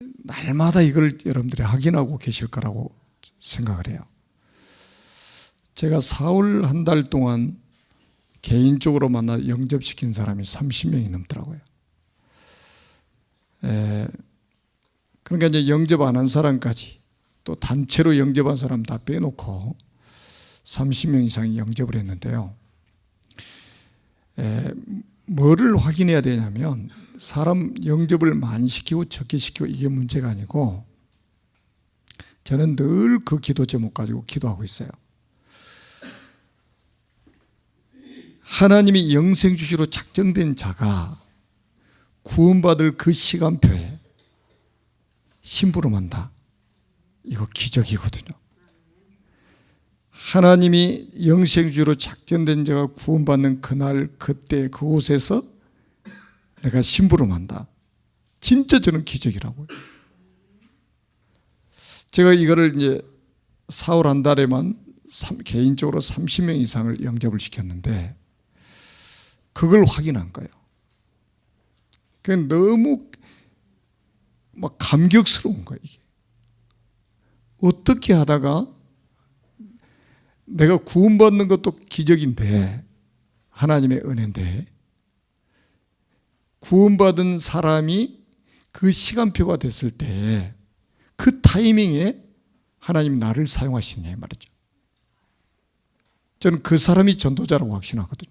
날마다 이걸 여러분들이 확인하고 계실 거라고 생각을 해요. 제가 사흘 한 달 동안 개인적으로 만나 영접시킨 사람이 30명이 넘더라고요. 그러니까 이제 영접 안 한 사람까지 또 단체로 영접한 사람 다 빼놓고 30명 이상이 영접을 했는데요. 뭐를 확인해야 되냐면 사람 영접을 많이 시키고 적게 시키고 이게 문제가 아니고 저는 늘 그 기도 제목 가지고 기도하고 있어요. 하나님이 영생 주시로 작정된 자가 구원받을 그 시간표에 심부름한다. 이거 기적이거든요. 하나님이 영생 주시로 작정된 자가 구원받는 그날 그때 그곳에서 내가 심부름한다. 진짜 저는 기적이라고요. 제가 이거를 이제 사흘 한 달에만 개인적으로 30명 이상을 영접을 시켰는데 그걸 확인한 거예요. 그게 너무 막 감격스러운 거예요. 이게 어떻게 하다가 내가 구원받는 것도 기적인데 하나님의 은혜인데 구원받은 사람이 그 시간표가 됐을 때 그 타이밍에 하나님 나를 사용하시냐 말이죠. 저는 그 사람이 전도자라고 확신하거든요.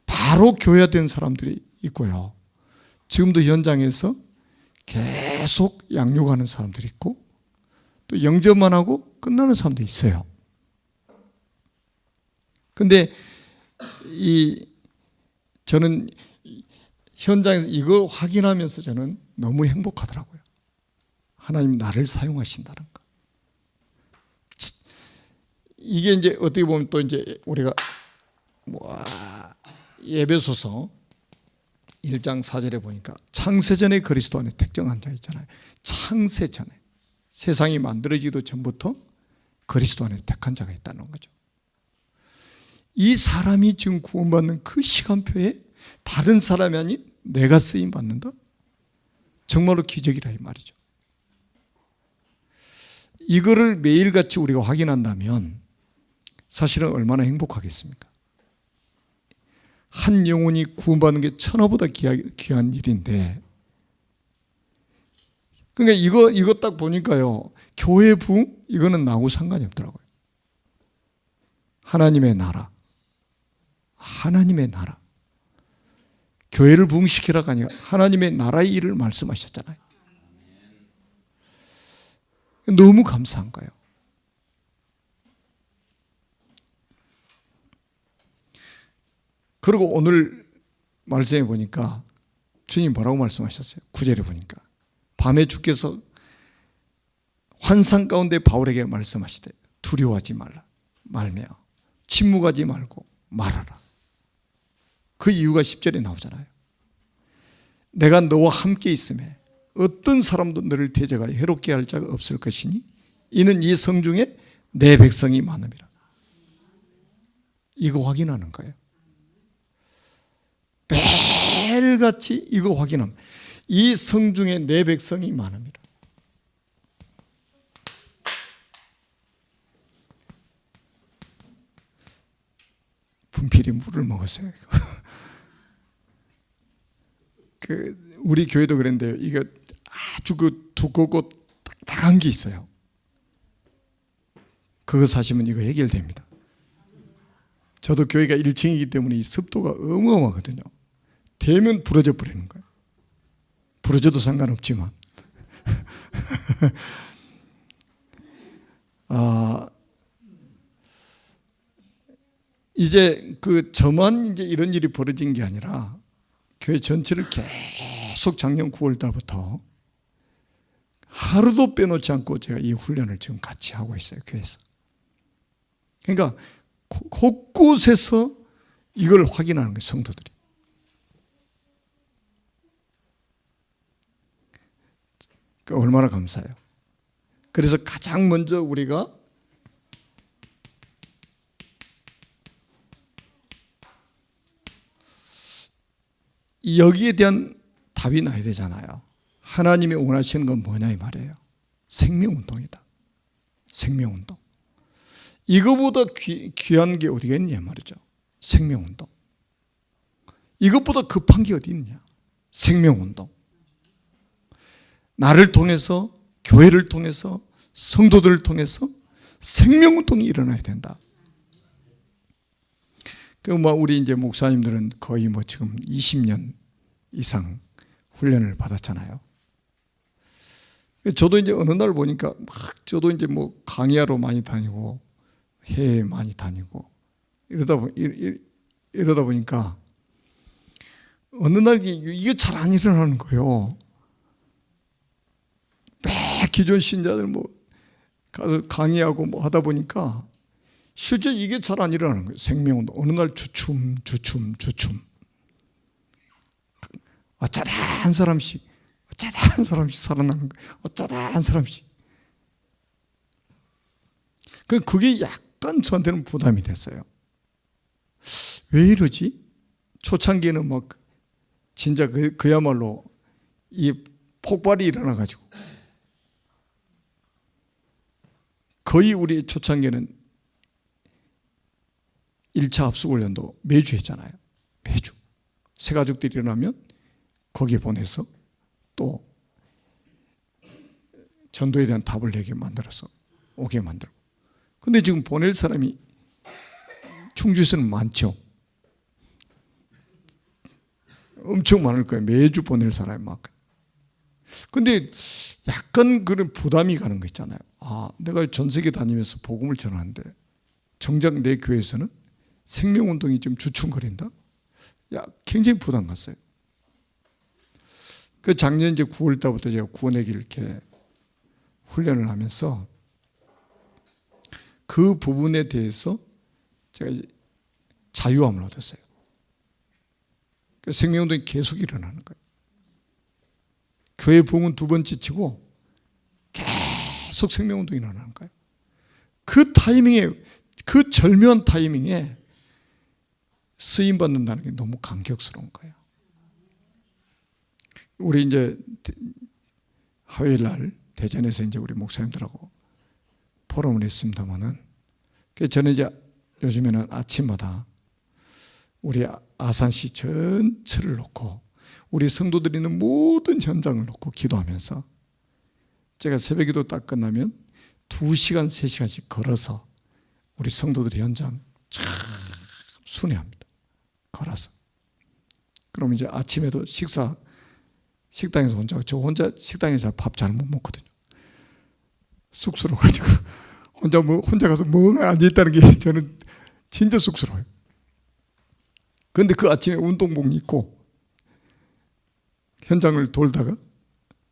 바로 교회화된 사람들이 있고요. 지금도 현장에서 계속 양육하는 사람들이 있고 또 영접만 하고 끝나는 사람도 있어요. 근데 저는 현장에서 이거 확인하면서 저는 너무 행복하더라고요. 하나님 나를 사용하신다는 거. 이게 이제 어떻게 보면 또 이제 우리가 에베소서 1장 4절에 보니까 창세전에 그리스도 안에 택정한 자 있잖아요. 창세전에 세상이 만들어지기도 전부터 그리스도 안에 택한 자가 있다는 거죠. 이 사람이 지금 구원받는 그 시간표에 다른 사람이 아닌 내가 쓰임 받는다? 정말로 기적이라 이 말이죠. 이거를 매일같이 우리가 확인한다면 사실은 얼마나 행복하겠습니까? 한 영혼이 구원받는 게 천하보다 귀한 일인데 그러니까 이거 딱 보니까요 교회 부흥 이거는 나하고 상관이 없더라고요. 하나님의 나라 교회를 부흥시키라가 아니라 하나님의 나라의 일을 말씀하셨잖아요. 너무 감사한 거예요. 그리고 오늘 말씀해 보니까 주님 뭐라고 말씀하셨어요? 9절에 보니까 밤에 주께서 환상 가운데 바울에게 말씀하시되 두려워하지 말며 침묵하지 말고 말하라. 그 이유가 10절에 나오잖아요. 내가 너와 함께 있음에 어떤 사람도 너를 대적하여 해롭게 할 자가 없을 것이니 이는 이 성중에 내 백성이 많음이라. 이거 확인하는 거예요. 매일같이 이거 확인합니다. 이 성중에 내 백성이 많음이라. 분필이 물을 먹었어요. 우리 교회도 그랬는데요. 이거 아주 두껍고 딱딱한 게 있어요. 그거 사시면 이거 해결됩니다. 저도 교회가 1층이기 때문에 이 습도가 어마어마하거든요. 되면 부러져 버리는 거예요. 부러져도 상관없지만. 이제 저만 이제 이런 일이 벌어진 게 아니라 교회 전체를 계속 작년 9월 달부터 하루도 빼놓지 않고 제가 이 훈련을 지금 같이 하고 있어요. 교회에서. 그러니까 곳곳에서 이걸 확인하는 거예요. 성도들이. 얼마나 감사해요. 그래서 가장 먼저 우리가 여기에 대한 답이 나야 되잖아요. 하나님이 원하시는 건 뭐냐 이 말이에요. 생명운동이다. 생명운동. 이거보다 귀한 게 어디가 있냐 말이죠. 생명운동. 이것보다 급한 게 어디 있냐. 생명운동. 나를 통해서, 교회를 통해서, 성도들을 통해서 생명운동이 일어나야 된다. 우리 이제 목사님들은 거의 지금 20년 이상 훈련을 받았잖아요. 저도 이제 어느 날 보니까 저도 이제 강의하러 많이 다니고 해외 많이 다니고 이러다 보니까 어느 날 이게 잘 안 일어나는 거예요. 매 기존 신자들 가서 강의하고 하다 보니까 실제 이게 잘 안 일어나는 거예요. 생명운동. 어느 날 주춤. 어쩌다 한 사람씩 살아나는 거예요. 어쩌다 한 사람씩. 그게 약간 저한테는 부담이 됐어요. 왜 이러지? 초창기에는 진짜 그야말로 이 폭발이 일어나가지고 거의 우리 초창기에는 1차 합숙훈련도 매주 했잖아요. 매주. 새 가족들이 일어나면 거기에 보내서 또 전도에 대한 답을 내게 만들어서 오게 만들고. 근데 지금 보낼 사람이 충주에서는 많죠. 엄청 많을 거예요. 매주 보낼 사람이 막. 근데 약간 그런 부담이 가는 거 있잖아요. 내가 전 세계 다니면서 복음을 전하는데 정작 내 교회에서는 생명운동이 좀 주춤거린다? 굉장히 부담 갔어요. 작년 이제 9월 달부터 제가 구원의 길 이렇게 훈련을 하면서 그 부분에 대해서 제가 자유함을 얻었어요. 생명운동이 계속 일어나는 거예요. 교회 부흥은 두 번째 치고 계속 생명운동이 일어나는 거예요. 그 타이밍에, 그 절묘한 타이밍에 쓰임 받는다는 게 너무 감격스러운 거예요. 우리 이제 화요일 날 대전에서 이제 우리 목사님들하고 포럼을 했습니다만은, 저는 이제 요즘에는 아침마다 우리 아산시 전체를 놓고 우리 성도들이 있는 모든 현장을 놓고 기도하면서 제가 새벽기도 딱 끝나면 2시간, 3시간씩 걸어서 우리 성도들의 현장 참 순회합니다. 걸어서. 그럼 이제 아침에도 식당에서 저 혼자 식당에서 밥 잘 못 먹거든요. 쑥스러워가지고 혼자 가서 멍하니 앉아있다는 게 저는 진짜 쑥스러워요. 그런데 그 아침에 운동복 입고 현장을 돌다가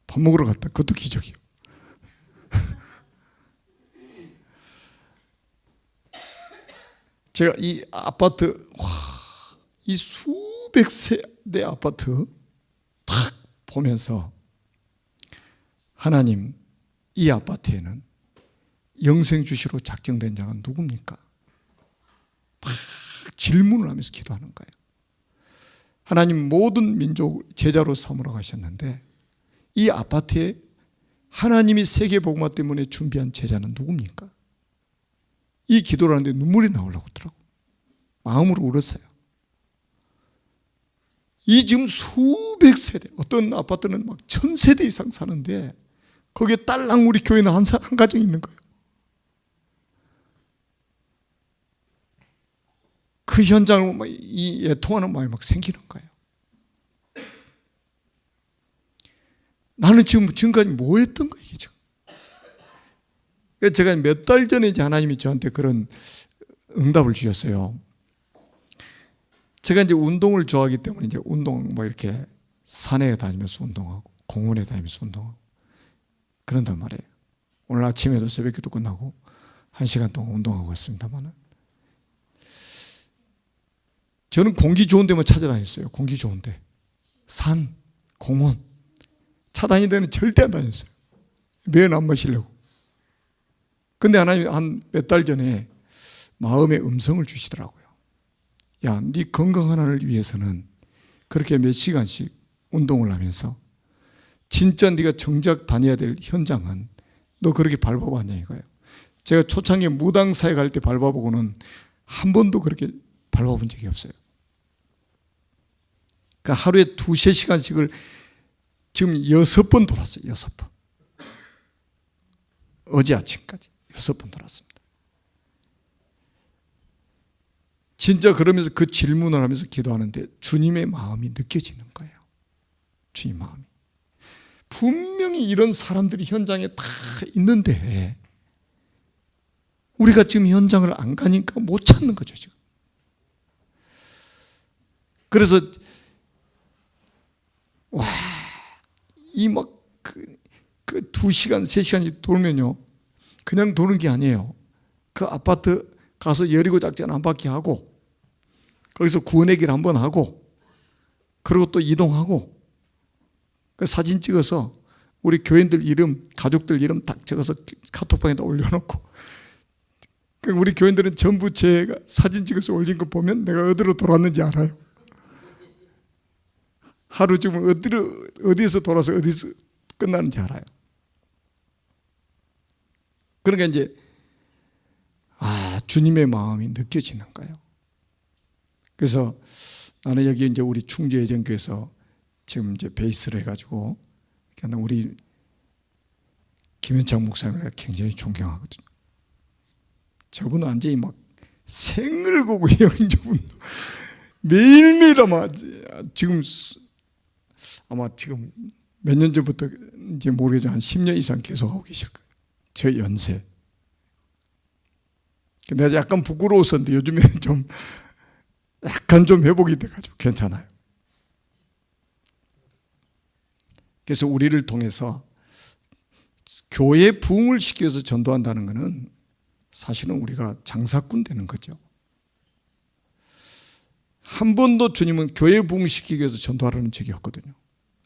밥 먹으러 갔다. 그것도 기적이에요. 제가 이 아파트, 이 수백 세대 아파트 탁 보면서 하나님, 이 아파트에는 영생 주시로 작정된 자가 누굽니까? 막 질문을 하면서 기도하는 거예요. 하나님, 모든 민족 제자로 삼으러 가셨는데 이 아파트에 하나님이 세계복음화 때문에 준비한 제자는 누굽니까? 이 기도를 하는데 눈물이 나오려고 하더라고. 마음으로 울었어요. 이 지금 수백 세대, 어떤 아파트는 막 1000세대 이상 사는데 거기에 딸랑 우리 교회는 한 가정이 있는 거예요. 그 현장을 이 애통하는 마음이 막 생기는 거예요. 나는 지금까지 뭐 했던 거예요, 이게 지금. 제가 몇 달 전에 이제 하나님이 저한테 그런 응답을 주셨어요. 제가 이제 운동을 좋아하기 때문에 이제 운동 이렇게 산에 다니면서 운동하고 공원에 다니면서 운동하고 그런단 말이에요. 오늘 아침에도 새벽기도 끝나고 1시간 동안 운동하고 왔습니다만은 저는 공기 좋은 데만 찾아다녔어요. 공기 좋은 데. 산, 공원. 차 다니는 데는 절대 안 다녔어요. 매연 안 마시려고. 근데 하나님이 한 몇 달 전에 마음의 음성을 주시더라고요. 야, 네 건강 하나를 위해서는 그렇게 몇 시간씩 운동을 하면서 진짜 네가 정작 다녀야 될 현장은 너 그렇게 밟아봤냐 이거예요. 제가 초창기에 무당사회 갈 때 밟아보고는 한 번도 그렇게 밟아본 적이 없어요. 그러니까 하루에 2~3시간씩을 지금 6번 돌았어요. 6번. 어제 아침까지 6번 돌았습니다. 진짜 그러면서 그 질문을 하면서 기도하는데 주님의 마음이 느껴지는 거예요. 주님 마음이. 분명히 이런 사람들이 현장에 다 있는데 우리가 지금 현장을 안 가니까 못 찾는 거죠, 지금. 그래서 와, 이 막 그 2시간, 3시간이 돌면요, 그냥 도는 게 아니에요. 그 아파트 가서 여리고 작전 한 바퀴 하고, 거기서 구원의 길 한번 하고, 그리고 또 이동하고, 그 사진 찍어서 우리 교인들 이름, 가족들 이름 딱 적어서 카톡방에다 올려놓고, 우리 교인들은 전부 제가 사진 찍어서 올린 거 보면 내가 어디로 돌았는지 알아요. 하루 지금 어디에서 돌아서 어디서 끝나는지 알아요. 그러니까 이제 주님의 마음이 느껴지는 거예요. 그래서 나는 여기 이제 우리 충주예전교에서 지금 이제 베이스를 해가지고 우리 김현창 목사님을 내가 굉장히 존경하거든요. 저분은 완전히 막 생을 고고 영접은 매일매일 아마 지금 몇 년 전부터 이제 모르겠지만 한 10년 이상 계속 하고 계실 거예요. 저 연세. 내가 약간 부끄러웠었는데 요즘에는 좀 약간 좀 회복이 돼가지고 괜찮아요. 그래서 우리를 통해서 교회 부흥을 시키기 위해서 전도한다는 것은 사실은 우리가 장사꾼 되는 거죠. 한 번도 주님은 교회 부흥시키기 위해서 전도하라는 적이 없거든요.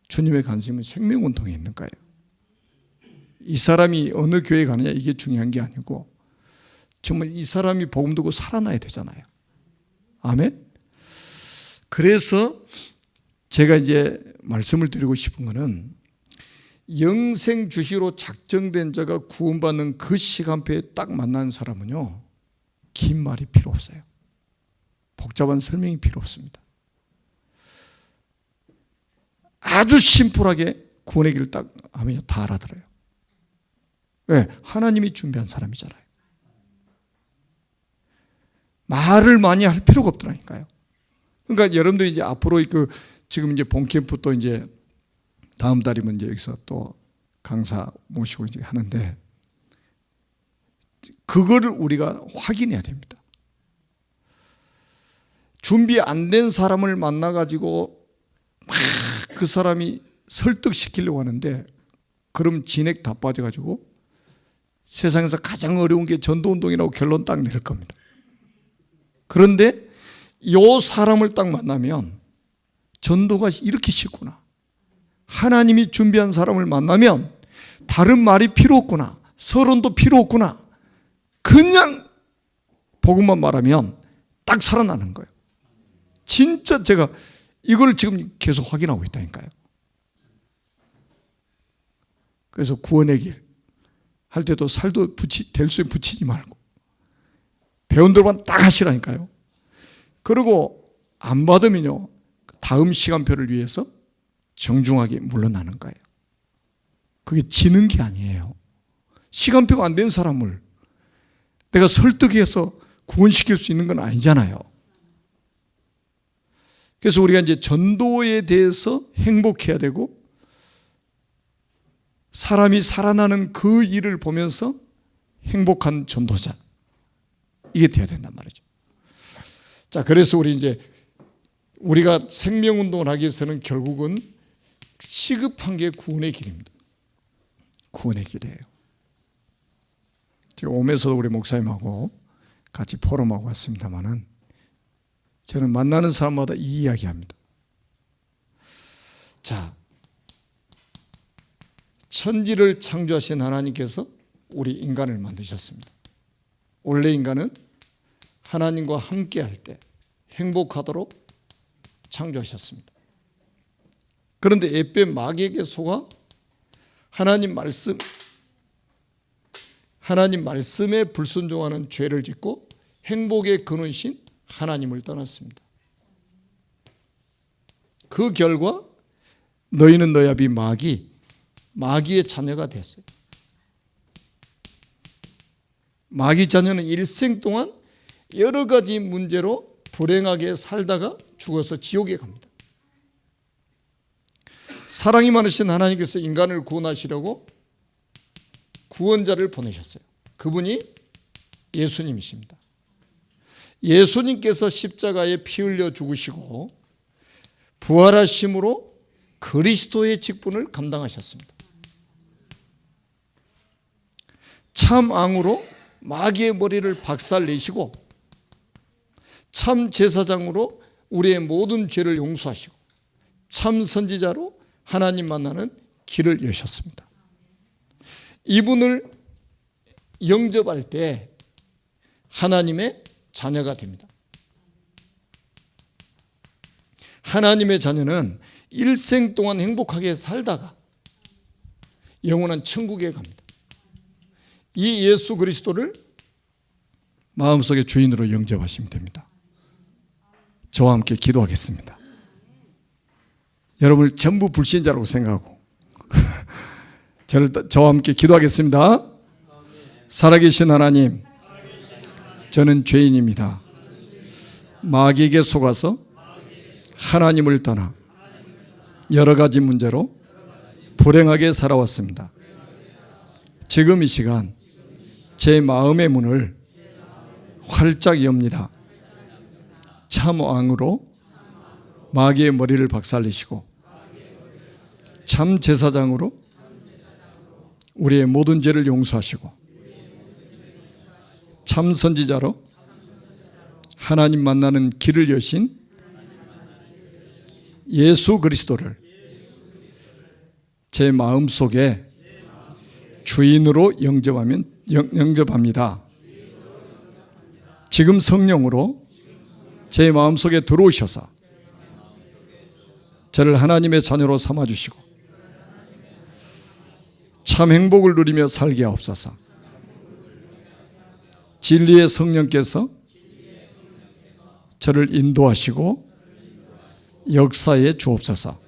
주님의 관심은 생명운동에 있는 거예요. 이 사람이 어느 교회에 가느냐 이게 중요한 게 아니고 정말 이 사람이 복음 듣고 살아나야 되잖아요. 아멘? 그래서 제가 이제 말씀을 드리고 싶은 것은 영생 주시로 작정된 자가 구원받는 그 시간표에 딱 만나는 사람은요, 긴 말이 필요 없어요. 복잡한 설명이 필요 없습니다. 아주 심플하게 구원의 길을 딱 하면요, 다 알아들어요. 왜? 하나님이 준비한 사람이잖아요. 말을 많이 할 필요가 없더라니까요. 그러니까 여러분들이 이제 앞으로 지금 이제 본캠프 또 이제 다음 달이면 이제 여기서 또 강사 모시고 이제 하는데 그거를 우리가 확인해야 됩니다. 준비 안 된 사람을 만나가지고 막 그 사람이 설득시키려고 하는데 그럼 진액 다 빠져가지고 세상에서 가장 어려운 게 전도운동이라고 결론 딱 낼 겁니다. 그런데 이 사람을 딱 만나면 전도가 이렇게 쉽구나. 하나님이 준비한 사람을 만나면 다른 말이 필요 없구나. 서론도 필요 없구나. 그냥 복음만 말하면 딱 살아나는 거예요. 진짜 제가 이걸 지금 계속 확인하고 있다니까요. 그래서 구원의 길 할 때도 살도 될수에 붙이지 말고 배운 대로만 딱 하시라니까요. 그리고 안 받으면요, 다음 시간표를 위해서 정중하게 물러나는 거예요. 그게 지는 게 아니에요. 시간표가 안 된 사람을 내가 설득해서 구원시킬 수 있는 건 아니잖아요. 그래서 우리가 이제 전도에 대해서 행복해야 되고 사람이 살아나는 그 일을 보면서 행복한 전도자, 이게 돼야 된단 말이죠. 자, 그래서 우리가 생명운동을 하기 위해서는 결국은 시급한 게 구원의 길입니다. 구원의 길이에요. 제가 오면서도 우리 목사님하고 같이 포럼하고 왔습니다만은 저는 만나는 사람마다 이 이야기 합니다. 자, 천지를 창조하신 하나님께서 우리 인간을 만드셨습니다. 원래 인간은 하나님과 함께 할 때 행복하도록 창조하셨습니다. 그런데 옓뱀 마귀에게 속아 하나님 말씀에 불순종하는 죄를 짓고 행복의 근원이신 하나님을 떠났습니다. 그 결과 너희는 너희 아비 마귀의 자녀가 됐어요. 마귀 자녀는 일생 동안 여러 가지 문제로 불행하게 살다가 죽어서 지옥에 갑니다. 사랑이 많으신 하나님께서 인간을 구원하시려고 구원자를 보내셨어요. 그분이 예수님이십니다. 예수님께서 십자가에 피 흘려 죽으시고 부활하심으로 그리스도의 직분을 감당하셨습니다. 참 왕으로 마귀의 머리를 박살내시고 참 제사장으로 우리의 모든 죄를 용서하시고 참 선지자로 하나님 만나는 길을 여셨습니다. 이분을 영접할 때 하나님의 자녀가 됩니다. 하나님의 자녀는 일생 동안 행복하게 살다가 영원한 천국에 갑니다. 이 예수 그리스도를 마음속의 주인으로 영접하시면 됩니다. 저와 함께 기도하겠습니다. 여러분을 전부 불신자라고 생각하고 저와 함께 기도하겠습니다. 살아계신 하나님, 저는 죄인입니다. 마귀에게 속아서 하나님을 떠나 여러 가지 문제로 불행하게 살아왔습니다. 지금 이 시간 제 마음의 문을 활짝 엽니다. 참 왕으로 마귀의 머리를 박살내시고 참 제사장으로 우리의 모든 죄를 용서하시고 참 선지자로 하나님 만나는 길을 여신 예수 그리스도를 제 마음속에 주인으로 영접합니다. 지금 성령으로 제 마음속에 들어오셔서 저를 하나님의 자녀로 삼아주시고 참 행복을 누리며 살게 하옵소서. 진리의 성령께서 저를 인도하시고 역사에 주옵소서.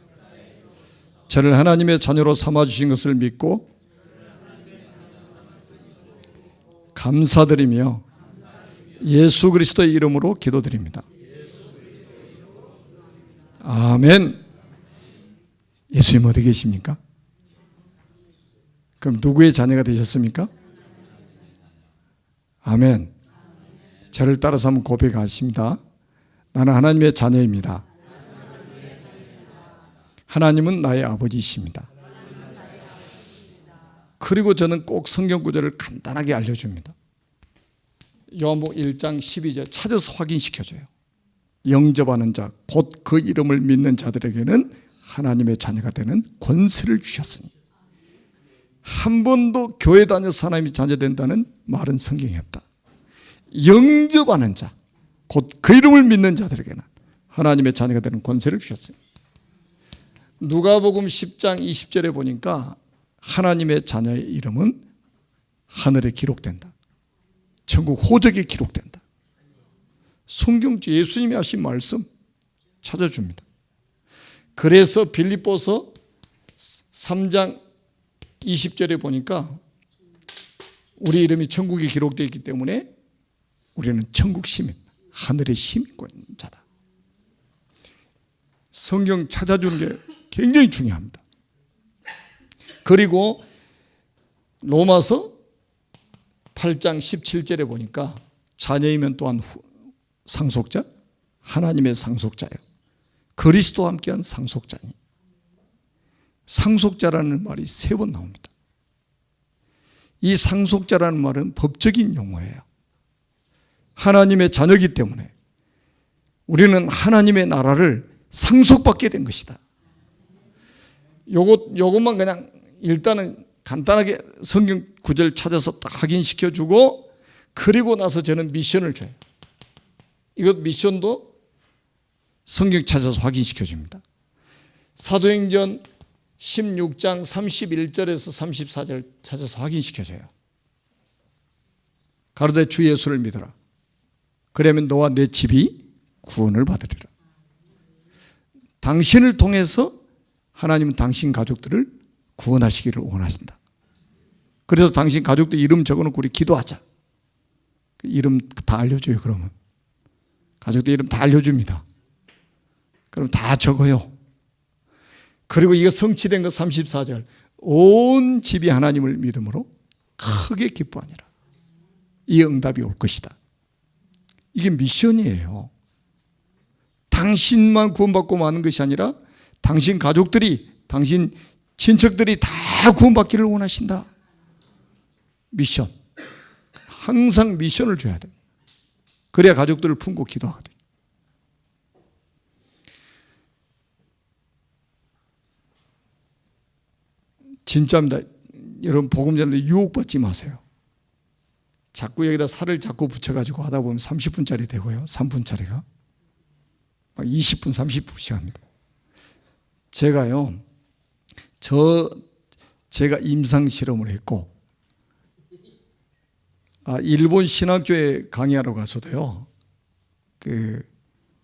저를 하나님의 자녀로 삼아주신 것을 믿고 감사드리며 예수 그리스도의 이름으로 기도드립니다. 아멘. 예수님 어디 계십니까? 그럼 누구의 자녀가 되셨습니까? 아멘. 저를 따라서 한번 고백하십니다. 나는 하나님의 자녀입니다. 하나님은 나의 아버지이십니다. 그리고 저는 꼭 성경 구절을 간단하게 알려줍니다. 요한복음 1장 12절 찾아서 확인시켜줘요. 영접하는 자, 곧 그 이름을 믿는 자들에게는 하나님의 자녀가 되는 권세를 주셨으니. 한 번도 교회 다녀서 하나님의 자녀 된다는 말은 성경에 없다. 영접하는 자, 곧 그 이름을 믿는 자들에게는 하나님의 자녀가 되는 권세를 주셨어요. 누가복음 10장 20절에 보니까 하나님의 자녀의 이름은 하늘에 기록된다. 천국 호적에 기록된다. 성경 예수님이 하신 말씀 찾아줍니다. 그래서 빌립보서 3장 20절에 보니까 우리 이름이 천국에 기록되어 있기 때문에 우리는 천국 시민, 하늘의 시민권자다. 성경 찾아주는 게 굉장히 중요합니다. 그리고 로마서 8장 17절에 보니까 자녀이면 또한 상속자, 하나님의 상속자예요. 그리스도와 함께한 상속자니. 상속자라는 말이 3번 나옵니다. 이 상속자라는 말은 법적인 용어예요. 하나님의 자녀이기 때문에 우리는 하나님의 나라를 상속받게 된 것이다. 요것만 그냥 일단은 간단하게 성경 구절 찾아서 딱 확인시켜주고 그리고 나서 저는 미션을 줘요. 이것 미션도 성경 찾아서 확인시켜줍니다. 사도행전 16장 31절에서 34절 찾아서 확인시켜줘요. 가로되 주 예수를 믿어라. 그러면 너와 내 집이 구원을 받으리라. 당신을 통해서 하나님은 당신 가족들을 구원하시기를 원하신다. 그래서 당신 가족들 이름 적어놓고 우리 기도하자. 이름 다 알려줘요. 그러면 가족들 이름 다 알려줍니다. 그럼 다 적어요. 그리고 이거 성취된 거 34절. 온 집이 하나님을 믿음으로 크게 기뻐하니라. 이 응답이 올 것이다. 이게 미션이에요. 당신만 구원받고 마는 것이 아니라 당신 가족들이, 당신 친척들이 다 구원받기를 원하신다. 미션. 항상 미션을 줘야 돼요. 그래야 가족들을 품고 기도하거든요. 진짜입니다. 여러분 복음 전하는데 유혹받지 마세요. 자꾸 여기다 살을 자꾸 붙여가지고 하다 보면 30분짜리 되고요. 3분짜리가 막 20분, 30분씩 합니다. 제가요, 제가 임상 실험을 했고, 일본 신학교에 강의하러 가서도요,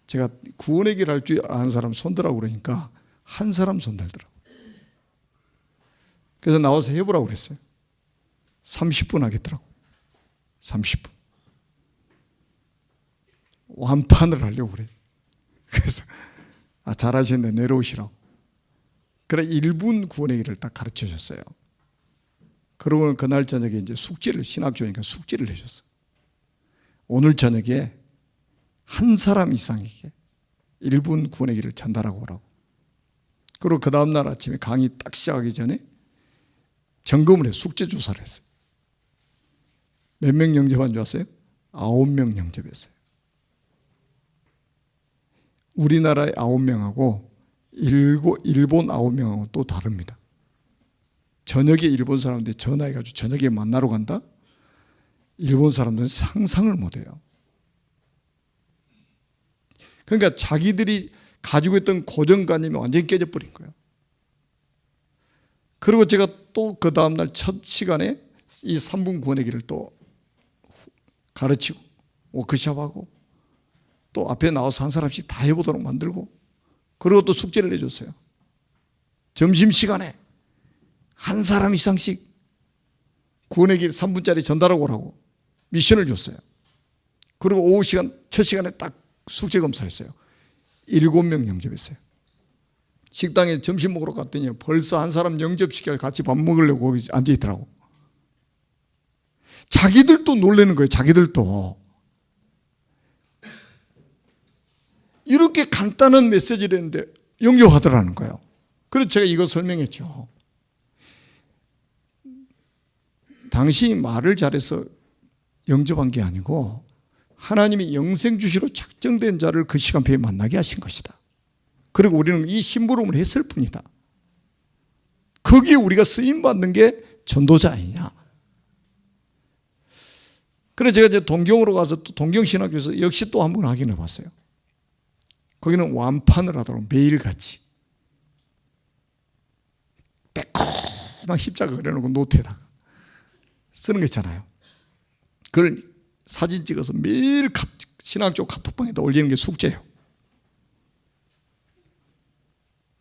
제가 구원의 길 할 줄 아는 사람 손들라고 그러니까 한 사람 손들더라고요. 그래서 나와서 해보라고 그랬어요. 30분 하겠더라고. 30분. 완판을 하려고 그래요. 그래서 잘하시는데 내려오시라고. 그래 1분 구원의 길을 딱 가르쳐 줬어요. 그러고 그날 저녁에 이제 숙제를, 신학교니까 숙제를 내셨어요. 오늘 저녁에 한 사람 이상에게 1분 구원의 길을 전달하고 오라고. 그리고 그 다음날 아침에 강의 딱 시작하기 전에 점검을 해서 숙제 조사를 했어요. 몇 명 영접한 줄 아세요? 9명 영접했어요. 우리나라의 9명하고 일본 9명하고 또 다릅니다. 저녁에 일본 사람들이 전화해가지고 저녁에 만나러 간다? 일본 사람들은 상상을 못해요. 그러니까 자기들이 가지고 있던 고정관념이 완전히 깨져버린 거예요. 그리고 제가 또 그 다음날 첫 시간에 이 3분 구원의 길을 또 가르치고 워크숍하고 또 앞에 나와서 한 사람씩 다 해보도록 만들고, 그리고 또 숙제를 내줬어요. 점심시간에 한 사람 이상씩 구원의 길 3분짜리 전달하고 오라고 미션을 줬어요. 그리고 오후 시간 첫 시간에 딱 숙제 검사했어요. 7명 영접했어요. 식당에 점심 먹으러 갔더니 벌써 한 사람 영접시켜 같이 밥 먹으려고 거기 앉아있더라고. 자기들도 놀라는 거예요. 자기들도. 이렇게 간단한 메시지를 했는데 영접하더라는 거예요. 그래서 제가 이거 설명했죠. 당신이 말을 잘해서 영접한 게 아니고 하나님이 영생 주시로 작정된 자를 그 시간표에 만나게 하신 것이다. 그리고 우리는 이 심부름을 했을 뿐이다. 거기에 우리가 쓰임받는 게 전도자 아니냐. 그래서 제가 이제 동경으로 가서 또 동경신학교에서 역시 또 한 번 확인해 봤어요. 거기는 완판을 하도록 매일같이 빼꼼한 십자가 그려놓고 노트에다가 쓰는 거 있잖아요. 그걸 사진 찍어서 매일 신학교 카톡방에다 올리는 게 숙제예요.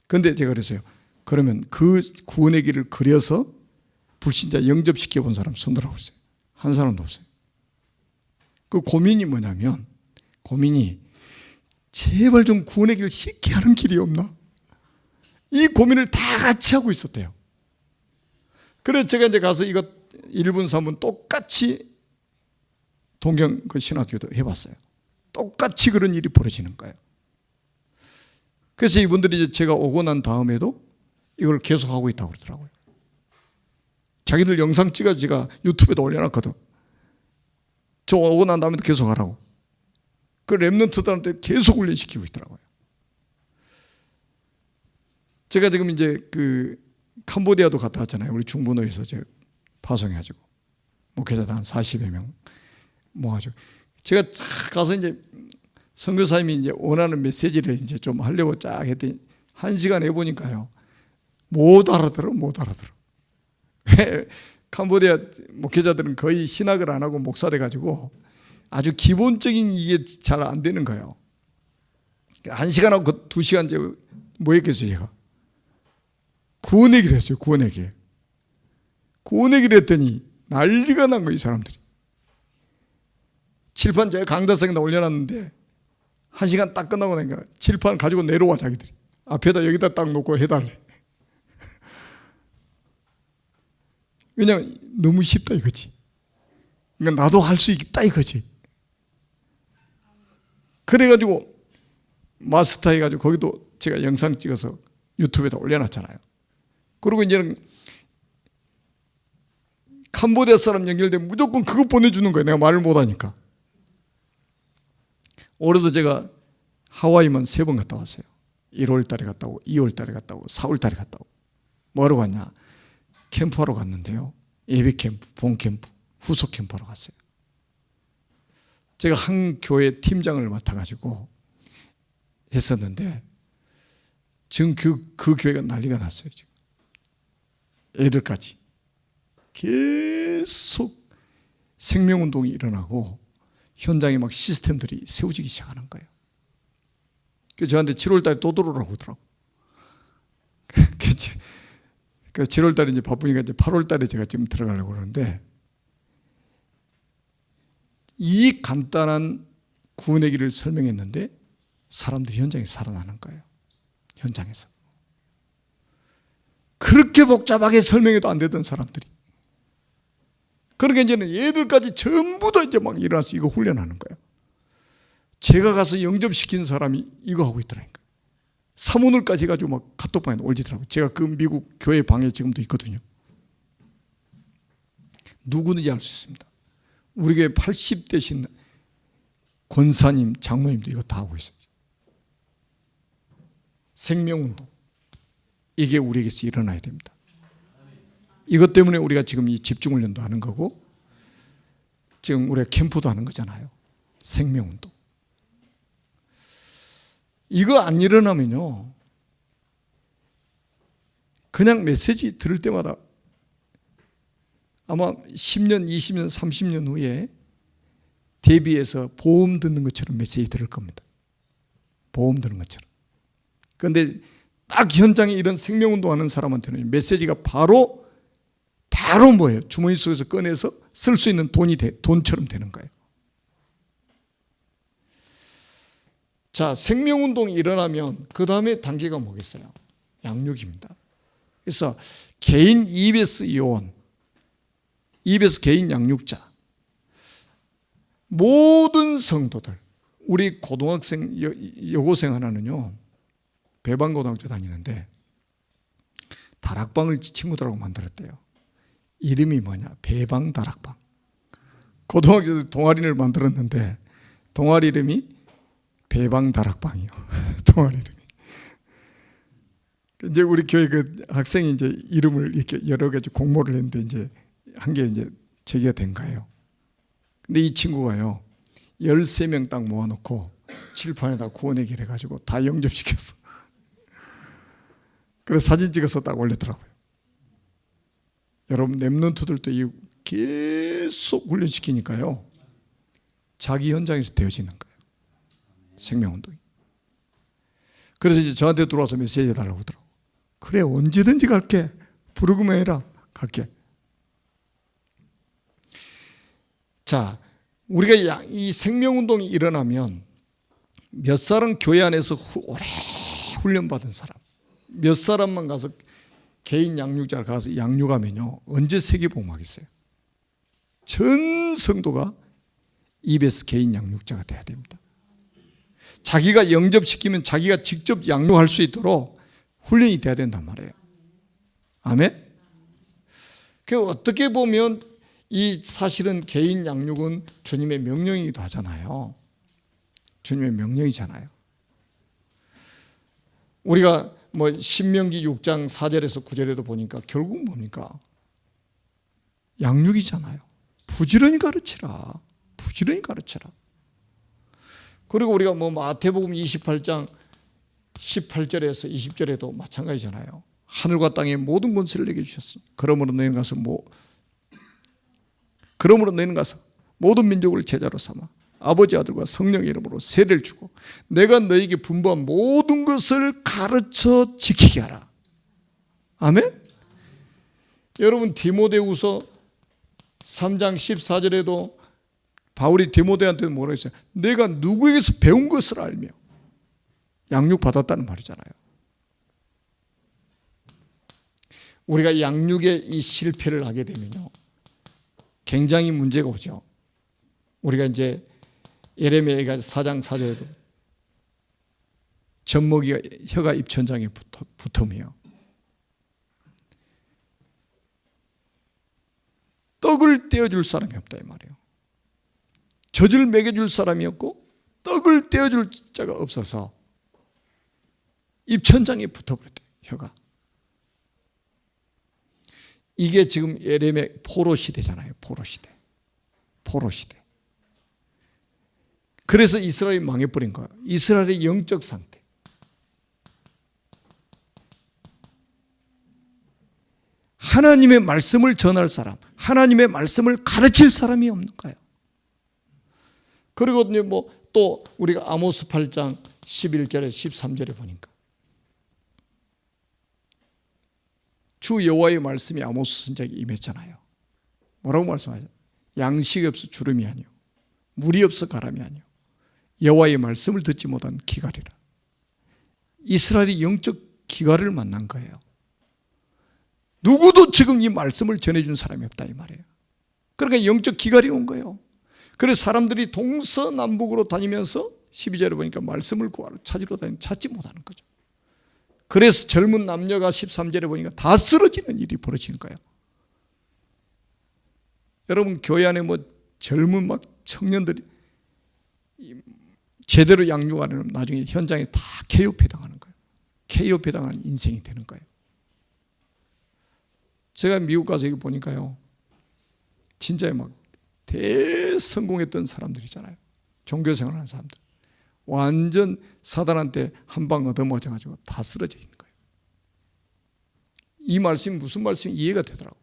그런데 제가 그랬어요. 그러면 그 구원의 길을 그려서 불신자 영접시켜 본 사람 손들라고 했어요. 한 사람도 없어요. 그 고민이 뭐냐면, 고민이 제발 좀 구원의 길을 쉽게 하는 길이 없나? 이 고민을 다 같이 하고 있었대요. 그래서 제가 이제 가서 이거 1분, 3분 똑같이 동경 그 신학교도 해봤어요. 똑같이 그런 일이 벌어지는 거예요. 그래서 이분들이 이제 제가 오고 난 다음에도 이걸 계속 하고 있다고 그러더라고요. 자기들 영상 찍어 제가 유튜브에다 올려놨거든. 저 오고 난 다음에도 계속 하라고. 그 랩런트들한테 계속 훈련시키고 있더라고요. 제가 지금 이제 그 캄보디아도 갔다 왔잖아요. 우리 중부노에서 제가 파송해가지고 목회자도 한 40여 명 모아가지고 제가 가서 이제 선교사님이 이제 원하는 메시지를 이제 좀 하려고 쫙 했더니 1시간 해보니까요. 못 알아들어. 캄보디아 목회자들은 거의 신학을 안 하고 목사 돼가지고 아주 기본적인 이게 잘 안 되는 거예요. 1시간하고 2시간 이제 뭐 했겠어요, 제가? 구원얘기를 했어요, 구원얘기. 구원얘기를 했더니 난리가 난 거예요, 이 사람들이. 칠판 저 강다성에다 올려놨는데 1시간 딱 끝나고 나니까 칠판 가지고 내려와, 자기들이. 앞에다 여기다 딱 놓고 해달래. 왜냐면 너무 쉽다 이거지. 그러니까 나도 할 수 있다 이거지. 그래가지고 마스터 해가지고 거기도 제가 영상 찍어서 유튜브에다 올려놨잖아요. 그리고 이제는 캄보디아 사람 연결되면 무조건 그거 보내주는 거예요. 내가 말을 못하니까. 올해도 제가 하와이만 3번 갔다 왔어요. 1월 달에 갔다 오고 2월 달에 갔다 오고 4월 달에 갔다 오고. 뭐하러 갔냐? 캠프하러 갔는데요. 예배 캠프, 본 캠프, 후속 캠프하러 갔어요. 제가 한 교회 팀장을 맡아가지고 했었는데 지금 그 교회가 난리가 났어요. 지금 애들까지 계속 생명운동이 일어나고 현장에 막 시스템들이 세워지기 시작하는 거예요. 그래서 저한테 7월 달에 또 들어오라고 하더라고. 그 7월 달에 이제 바쁘니까 이제 8월 달에 제가 지금 들어가려고 그러는데, 이 간단한 구원의 길을 설명했는데 사람들이 현장에서 살아나는 거예요. 현장에서. 그렇게 복잡하게 설명해도 안 되던 사람들이. 그러니까 이제는 얘들까지 전부 다 이제 막 일어나서 이거 훈련하는 거예요. 제가 가서 영접시킨 사람이 이거 하고 있더라니까. 사모늘까지 해가지고 막 카톡방에 올리더라고요. 제가 그 미국 교회 방에 지금도 있거든요. 누구든지 할 수 있습니다. 우리 교회 80대신 권사님, 장로님도 이거 다 하고 있어요. 생명운동. 이게 우리에게서 일어나야 됩니다. 이것 때문에 우리가 지금 이 집중훈련도 하는 거고 지금 우리가 캠프도 하는 거잖아요. 생명운동. 이거 안 일어나면요, 그냥 메시지 들을 때마다 아마 10년, 20년, 30년 후에 대비해서 보험 듣는 것처럼 메시지 들을 겁니다. 보험 듣는 것처럼. 그런데 딱 현장에 이런 생명운동하는 사람한테는 메시지가 바로 뭐예요? 주머니 속에서 꺼내서 쓸 수 있는 돈처럼 되는 거예요. 자, 생명운동이 일어나면 그 다음에 단계가 뭐겠어요? 양육입니다. 그래서 개인 EBS 요원, EBS 개인 양육자, 모든 성도들, 우리 고등학생, 여고생 하나는요, 배방고등학교 다니는데 다락방을 친구들하고 만들었대요. 이름이 뭐냐? 배방다락방. 고등학교 동아리를 만들었는데 동아리 이름이 배방다락방이요. 동아리 이름이. 이제 우리 교회 그 학생이 이제 이름을 이렇게 여러 가지 공모를 했는데 이제 한 개 이제 제기가 된 거예요. 근데 이 친구가요, 13명 딱 모아놓고 칠판에다 구원의 길 해가지고 다 영접시켰어. 그래서 사진 찍어서 딱 올렸더라고요. 여러분, 랩런트들도 계속 훈련시키니까요, 자기 현장에서 되어지는 거예요. 생명운동이. 그래서 이제 저한테 들어와서 메시지 해달라고 하더라고. 그래, 언제든지 갈게. 부르기만 해라. 갈게. 자, 우리가 이 생명운동이 일어나면 몇 사람 교회 안에서 오래 훈련받은 사람, 몇 사람만 가서 개인 양육자 가서 양육하면요, 언제 세계복음하겠어요? 전 성도가 EBS 개인 양육자가 돼야 됩니다. 자기가 영접시키면 자기가 직접 양육할 수 있도록 훈련이 돼야 된단 말이에요. 아멘? 그 어떻게 보면 이 사실은 개인 양육은 주님의 명령이기도 하잖아요. 주님의 명령이잖아요. 우리가 뭐 신명기 6장 4절에서 9절에도 보니까 결국 뭡니까? 양육이잖아요. 부지런히 가르치라. 부지런히 가르쳐라. 그리고 우리가 뭐 마태복음 28장 18절에서 20절에도 마찬가지잖아요. 하늘과 땅의 모든 권세를 내게 주셨어. 그러므로 너희는 가서 모든 민족을 제자로 삼아 아버지 아들과 성령의 이름으로 세례를 주고 내가 너희에게 분부한 모든 것을 가르쳐 지키게 하라. 아멘. 여러분 디모데후서 3장 14절에도 바울이 디모데한테 뭐라고 했어요? 내가 누구에게서 배운 것을 알며 양육받았다는 말이잖아요. 우리가 양육에 이 실패를 하게 되면요 굉장히 문제가 오죠. 우리가 이제 예레미야가 4장 4절에도 젖먹이가 혀가 입천장에 붙으며 떡을 떼어줄 사람이 없다 이 말이에요. 젖을 먹여줄 사람이 없고 떡을 떼어줄 자가 없어서 입천장에 붙어버렸대요. 혀가. 이게 지금 예레미야 포로 시대잖아요. 포로 시대. 그래서 이스라엘이 망해버린 거예요. 이스라엘의 영적 상태. 하나님의 말씀을 전할 사람, 하나님의 말씀을 가르칠 사람이 없는 거예요. 그리고 또 우리가 아모스 8장 11절에 13절에 보니까 주 여호와의 말씀이 아모스 선지자에게 임했잖아요. 뭐라고 말씀하죠? 양식이 없어 주름이 아니요 물이 없어 가람이 아니요 여호와의 말씀을 듣지 못한 기갈이라. 이스라엘이 영적 기갈을 만난 거예요. 누구도 지금 이 말씀을 전해준 사람이 없다 이 말이에요. 그러니까 영적 기갈이 온 거예요. 그래서 사람들이 동서남북으로 다니면서 12절에 보니까 말씀을 구하러 찾으러 다니면 찾지 못하는 거죠. 그래서 젊은 남녀가 13절에 보니까 다 쓰러지는 일이 벌어지는 거예요. 여러분 교회 안에 젊은 청년들이 제대로 양육 안 하면 나중에 현장에 다 KOP 당하는 거예요. KOP 당하는 인생이 되는 거예요. 제가 미국 가서 여기 보니까요 진짜 대성공했던 사람들이잖아요. 종교생활하는 사람들 완전 사단한테 한 방 얻어맞아가지고 다 쓰러져 있는 거예요. 이 말씀이 무슨 말씀이 이해가 되더라고.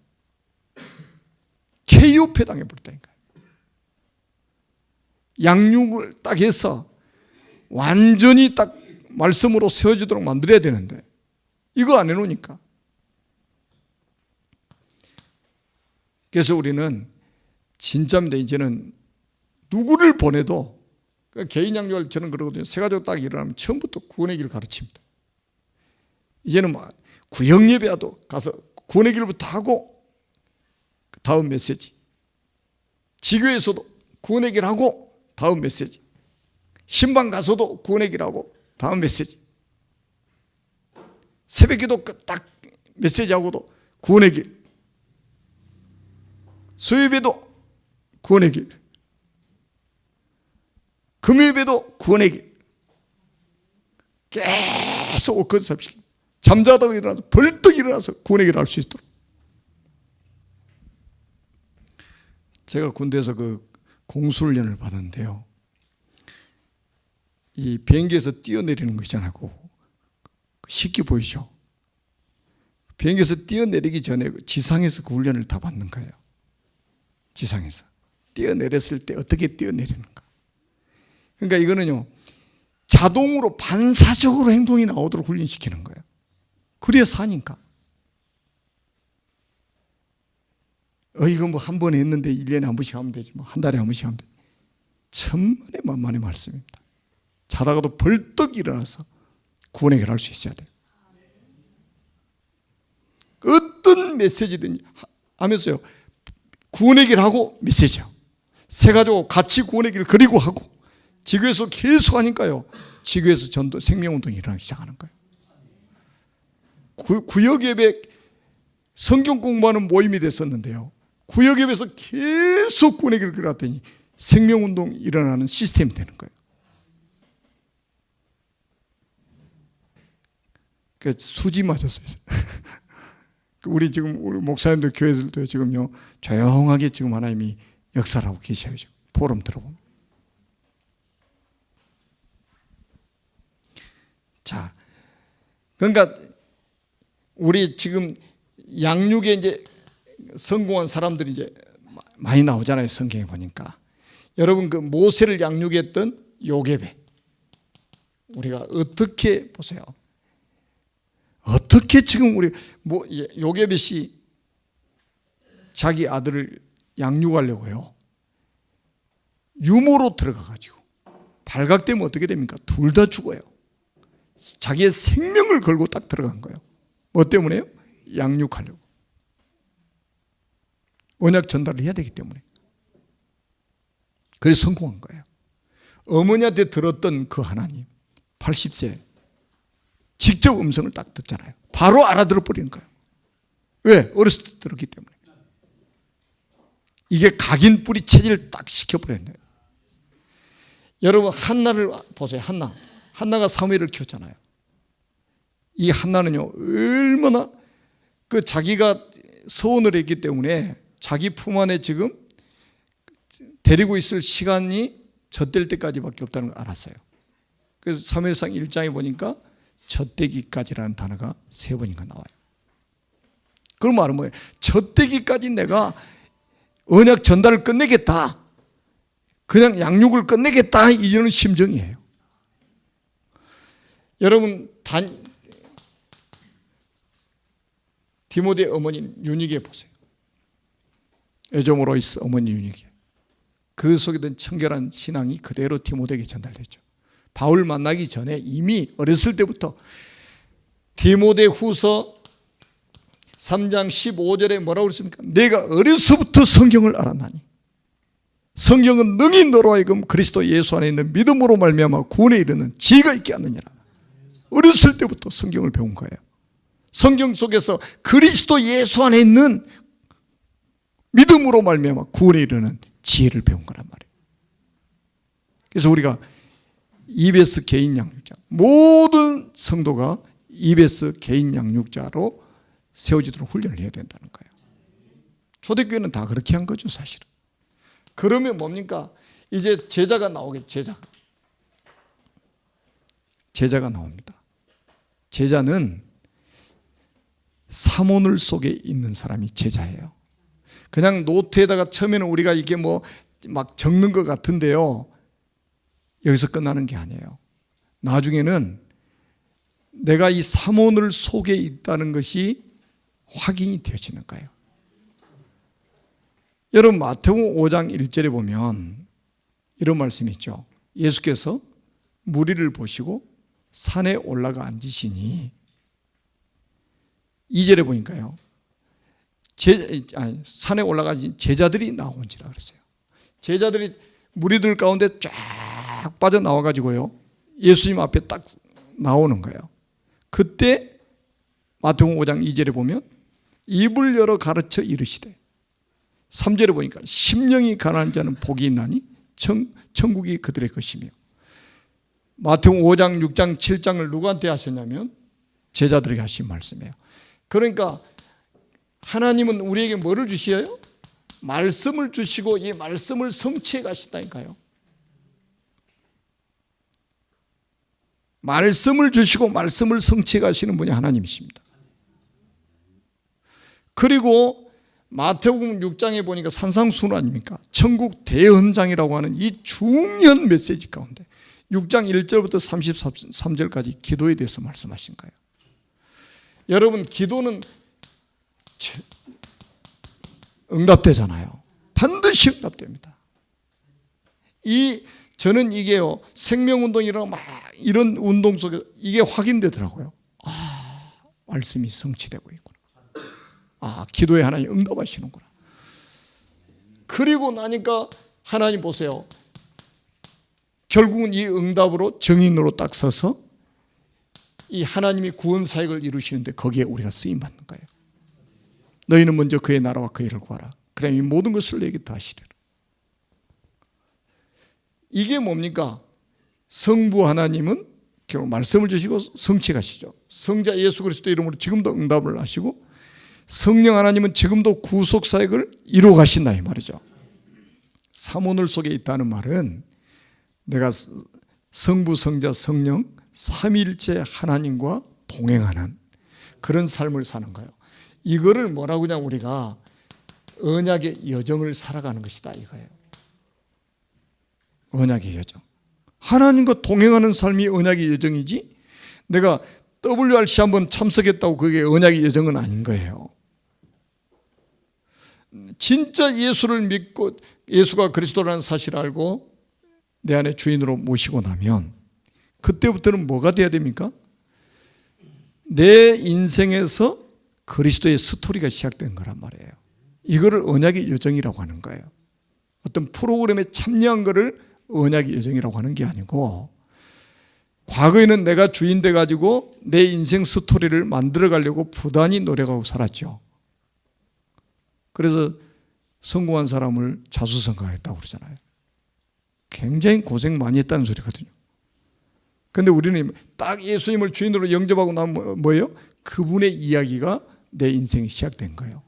KOP 당해버렸다니까요. 양육을 딱 해서 완전히 딱 말씀으로 세워지도록 만들어야 되는데 이거 안 해놓으니까. 그래서 우리는 진짜입니다. 이제는 누구를 보내도 개인 양육을 저는 그러거든요. 새 가족 딱 일어나면 처음부터 구원의 길을 가르칩니다. 이제는 구역 예배도 가서 구원의 길부터 하고 다음 메시지. 지교에서도 구원의 길 하고 다음 메시지. 신방 가서도 구원의 길 하고 다음 메시지. 새벽기도 딱 메시지하고도 구원의 길. 수요예배도 구원의 길. 금요예배도 구원의 길. 계속 옷걸음시키고 잠자다가 일어나서 벌떡 일어나서 구원의 길을 할 수 있도록. 제가 군대에서 공수훈련을 받았는데요. 이 비행기에서 뛰어내리는 거 있잖아요. 쉽게 보이죠? 비행기에서 뛰어내리기 전에 지상에서 그 훈련을 다 받는 거예요. 지상에서. 뛰어내렸을 때 어떻게 뛰어내리는가. 그러니까 이거는요, 자동으로 반사적으로 행동이 나오도록 훈련시키는 거예요. 그래야 사니까. 이거 한 번에 했는데 1년에 한 번씩 하면 되지. 한 달에 한 번씩 하면 되지. 천만의 만만의 말씀입니다. 자다가도 벌떡 일어나서 구원의 길을 할 수 있어야 돼요. 어떤 메시지든지 하면서요, 구원의 길 하고 메시지하고 새 가지고 같이 구원의 길을 그리고 하고 지교에서 계속 하니까요, 지교에서 전도 생명운동이 일어나기 시작하는 거예요. 구역 예배 성경 공부하는 모임이 됐었는데요, 구역 예배에서 계속 구원의 길을 그렸더니 생명운동이 일어나는 시스템이 되는 거예요. 수지 맞았어요. 우리 목사님들 교회들도 지금요 조용하게 지금 하나님이 역사를 하고 계셔요. 지금 포럼 들어보면. 자, 그러니까 우리 지금 양육에 이제 성공한 사람들이 이제 많이 나오잖아요. 성경에 보니까. 여러분 그 모세를 양육했던 요게벳, 우리가 어떻게 보세요. 어떻게 지금 우리 요게벳이 자기 아들을 양육하려고요, 유모로 들어가가지고 발각되면 어떻게 됩니까? 둘 다 죽어요. 자기의 생명을 걸고 딱 들어간 거예요. 뭐 때문에요? 양육하려고. 언약 전달을 해야 되기 때문에. 그래서 성공한 거예요. 어머니한테 들었던 그 하나님, 80세 직접 음성을 딱 듣잖아요. 바로 알아들어 버리는 거예요. 왜? 어렸을 때 들었기 때문에. 이게 각인 뿌리 체질을 딱 시켜버렸네요. 여러분 한나를 보세요. 한나가 사무엘을 키웠잖아요. 이 한나는요, 얼마나 그 자기가 서원을 했기 때문에 자기 품 안에 지금 데리고 있을 시간이 젖될 때까지밖에 없다는 걸 알았어요. 그래서 사무엘상 1장에 보니까 젖되기까지라는 단어가 3번인가 나와요. 그럼 말은 뭐예요? 젖되기까지 내가 언약 전달을 끝내겠다, 그냥 양육을 끝내겠다, 이런 심정이에요. 여러분 디모데 어머니 유니게 보세요. 에조모로이스 어머니 유니게. 그 속에 든 청결한 신앙이 그대로 디모데에게 전달됐죠. 바울 만나기 전에 이미 어렸을 때부터 디모데 후서 3장 15절에 뭐라고 그랬습니까? 내가 어려서부터 성경을 알았나니 성경은 능히 너로 하여금 그리스도 예수 안에 있는 믿음으로 말미암아 구원에 이르는 지혜가 있게 하느니라. 어렸을 때부터 성경을 배운 거예요. 성경 속에서 그리스도 예수 안에 있는 믿음으로 말미암아 구원에 이르는 지혜를 배운 거란 말이에요. 그래서 우리가 EBS 개인 양육자, 모든 성도가 EBS 개인 양육자로 세워지도록 훈련을 해야 된다는 거예요. 초대교회는 다 그렇게 한 거죠, 사실은. 그러면 뭡니까? 이제 제자가 나오겠죠. 제자가 나옵니다. 제자는 사모늘 속에 있는 사람이 제자예요. 그냥 노트에다가 처음에는 우리가 이게 뭐 막 적는 것 같은데요, 여기서 끝나는 게 아니에요. 나중에는 내가 이 사모늘 속에 있다는 것이 확인이 되어지는 거예요. 여러분 마태복음 5장 1절에 보면 이런 말씀이 있죠. 예수께서 무리를 보시고 산에 올라가 앉으시니, 2절에 보니까요, 산에 올라가신 제자들이 나온지라 그랬어요. 제자들이 무리들 가운데 쫙 빠져나와가지고요, 예수님 앞에 딱 나오는 거예요. 그때 마태복음 5장 2절에 보면 입을 열어 가르쳐 이르시되, 3절에 보니까 심령이 가난한 자는 복이 있나니 천국이 그들의 것이며, 마태복음 5장 6장 7장을 누구한테 하셨냐면 제자들에게 하신 말씀이에요. 그러니까 하나님은 우리에게 뭐를 주시어요? 말씀을 주시고 이 말씀을 성취해 가신다니까요. 말씀을 주시고 말씀을 성취해 가시는 분이 하나님이십니다. 그리고 마태복음 6장에 보니까 산상수훈 아닙니까? 천국 대헌장이라고 하는 이 중요한 메시지 가운데 6장 1절부터 33절까지 기도에 대해서 말씀하신 거예요. 여러분 기도는 응답되잖아요. 반드시 응답됩니다. 저는 이게요, 생명운동이라고 막 이런 운동 속에 이게 확인되더라고요. 말씀이 성취되고 있구나. 기도에 하나님 응답하시는구나. 그리고 나니까 하나님 보세요. 결국은 이 응답으로 정인으로 딱 서서 이 하나님이 구원 사역을 이루시는데 거기에 우리가 쓰임 받는 거예요. 너희는 먼저 그의 나라와 그의 일을 구하라. 그럼 이 모든 것을 내게 더하시리라. 이게 뭡니까? 성부 하나님은 결국 말씀을 주시고 성취하시죠. 성자 예수 그리스도 이름으로 지금도 응답을 하시고, 성령 하나님은 지금도 구속 사역을 이루어 가신다 이 말이죠. 사모늘 속에 있다는 말은 내가 성부 성자 성령 삼위일체 하나님과 동행하는, 그런 삶을 사는 거예요. 이거를 뭐라고 그냥 우리가 언약의 여정을 살아가는 것이다 이거예요. 언약의 여정. 하나님과 동행하는 삶이 언약의 여정이지, 내가 WRC 한번 참석했다고 그게 언약의 여정은 아닌 거예요. 진짜 예수를 믿고 예수가 그리스도라는 사실을 알고 내 안에 주인으로 모시고 나면 그때부터는 뭐가 돼야 됩니까? 내 인생에서 그리스도의 스토리가 시작된 거란 말이에요. 이거를 언약의 여정이라고 하는 거예요. 어떤 프로그램에 참여한 거를 언약의 여정이라고 하는 게 아니고, 과거에는 내가 주인 돼가지고 내 인생 스토리를 만들어 가려고 부단히 노력하고 살았죠. 그래서 성공한 사람을 자수성가했다고 그러잖아요. 굉장히 고생 많이 했다는 소리거든요. 그런데 우리는 딱 예수님을 주인으로 영접하고 나면 뭐예요? 그분의 이야기가 내 인생이 시작된 거예요.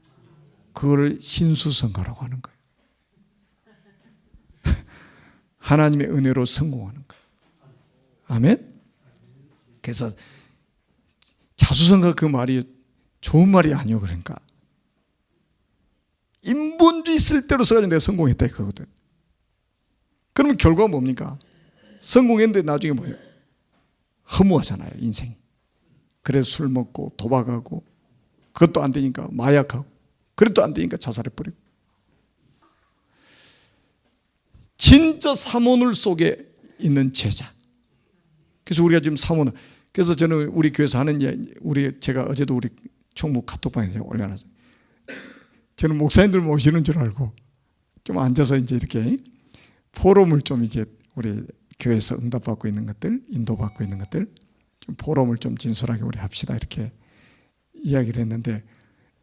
그거를 신수성가라고 하는 거예요. 하나님의 은혜로 성공하는 거예요. 아멘? 그래서 자수성가 그 말이 좋은 말이 아니요. 그러니까 인본주의 쓸 대로 써가지고 내가 성공했다 이거거든. 그러면 결과가 뭡니까? 성공했는데 나중에 뭐예요? 허무하잖아요, 인생이. 그래서 술 먹고 도박하고, 그것도 안 되니까 마약하고, 그것도 안 되니까 자살해버리고. 진짜 사모늘 속에 있는 제자. 그래서 우리가 지금 사모늘, 그래서 저는 우리 교회에서 하는 제가 어제도 우리 총무 카톡방에 올려놨어요. 저는 목사님들 모시는 줄 알고 좀 앉아서 이제 이렇게 포럼을 좀 이제 우리 교회에서 응답받고 있는 것들, 인도받고 있는 것들, 좀 포럼을 좀 진솔하게 우리 합시다 이렇게 이야기를 했는데,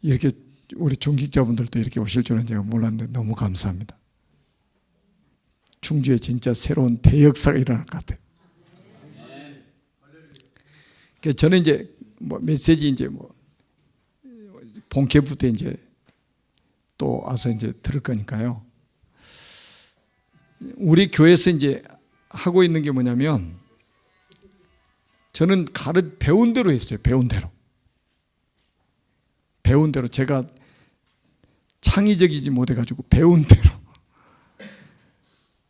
이렇게 우리 중직자분들도 이렇게 오실 줄은 제가 몰랐는데 너무 감사합니다. 충주에 진짜 새로운 대역사가 일어날 것 같아요. 저는 이제 뭐 메시지 이제 뭐 본캐부터 이제 또 와서 이제 들을 거니까요. 우리 교회에서 이제 하고 있는 게 뭐냐면, 저는 배운 대로 했어요. 배운 대로 제가 창의적이지 못해가지고 배운 대로.